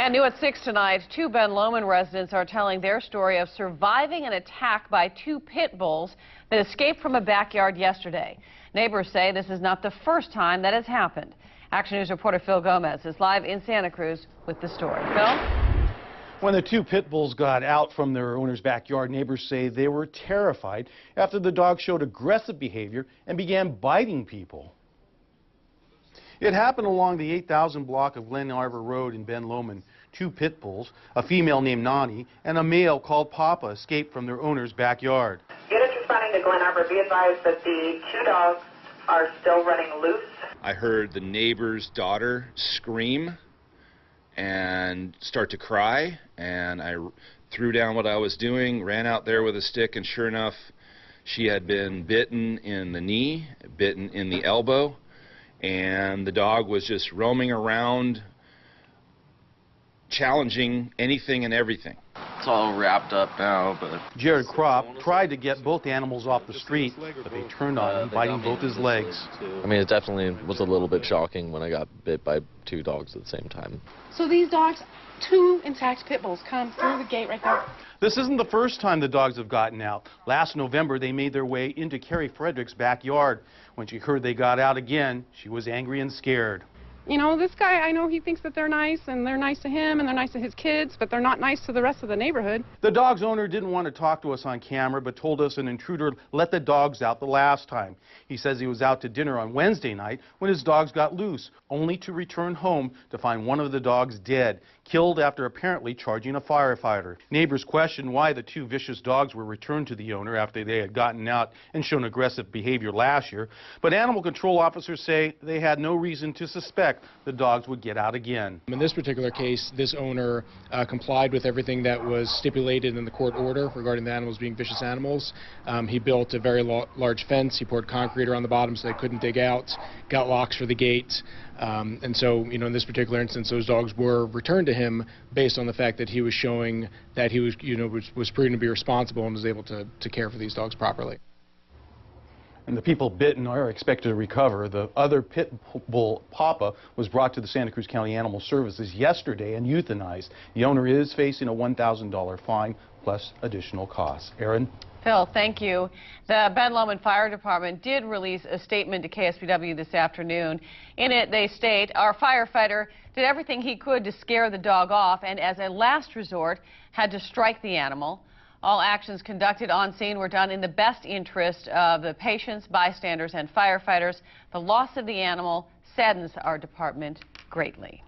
And new at 6 tonight, two Ben Lomond residents are telling their story of surviving an attack by two pit bulls that escaped from a backyard yesterday. Neighbors say this is not the first time that has happened. Action News reporter Phil Gomez is live in Santa Cruz with the story. Phil? When the two pit bulls got out from their owner's backyard, neighbors say they were terrified after the dogs showed aggressive behavior and began biting people. It happened along the 8,000 block of Glen Arbor Road in Ben Lomond. Two pit bulls, a female named Nani and a male called Papa, escaped from their owner's backyard. Units responding to Glen Arbor, be advised that the two dogs are still running loose. I heard the neighbor's daughter scream and start to cry, and I threw down what I was doing, ran out there with a stick, and sure enough, she had been bitten in the knee, bitten in the elbow, and the dog was just roaming around, challenging anything and everything. It's all wrapped up now, but... Jared Kropp tried to get both animals off the street, but they turned on him, biting both his legs. I mean, it definitely was a little bit shocking when I got bit by two dogs at the same time. So these dogs, two intact pit bulls, come through the gate right there. This isn't the first time the dogs have gotten out. Last November, they made their way into Carrie Frederick's backyard. When she heard they got out again, she was angry and scared. You know, this guy, I know he thinks that they're nice, and they're nice to him, and they're nice to his kids, but they're not nice to the rest of the neighborhood. The dog's owner didn't want to talk to us on camera, but told us an intruder let the dogs out the last time. He says he was out to dinner on Wednesday night when his dogs got loose, only to return home to find one of the dogs dead, killed after apparently charging a firefighter. Neighbors questioned why the two vicious dogs were returned to the owner after they had gotten out and shown aggressive behavior last year, but animal control officers say they had no reason to suspect the dogs would get out again. In this particular case, this owner complied with everything that was stipulated in the court order regarding the animals being vicious animals. He built a very large fence. He poured concrete around the bottom so they couldn't dig out, got locks for the gate. And so, you know, in this particular instance, those dogs were returned to him based on the fact that he was showing that he was, you know, was proven to be responsible and was able to care for these dogs properly. And the people bitten are expected to recover. The other pit bull, Papa, was brought to the Santa Cruz County Animal Services yesterday and euthanized. The owner is facing a $1,000 fine plus additional costs. Aaron? Phil, thank you. The Ben Lomond Fire Department did release a statement to KSPW this afternoon. In it, they state, our firefighter did everything he could to scare the dog off and as a last resort had to strike the animal. All actions conducted on scene were done in the best interest of the patients, bystanders, and firefighters. The loss of the animal saddens our department greatly.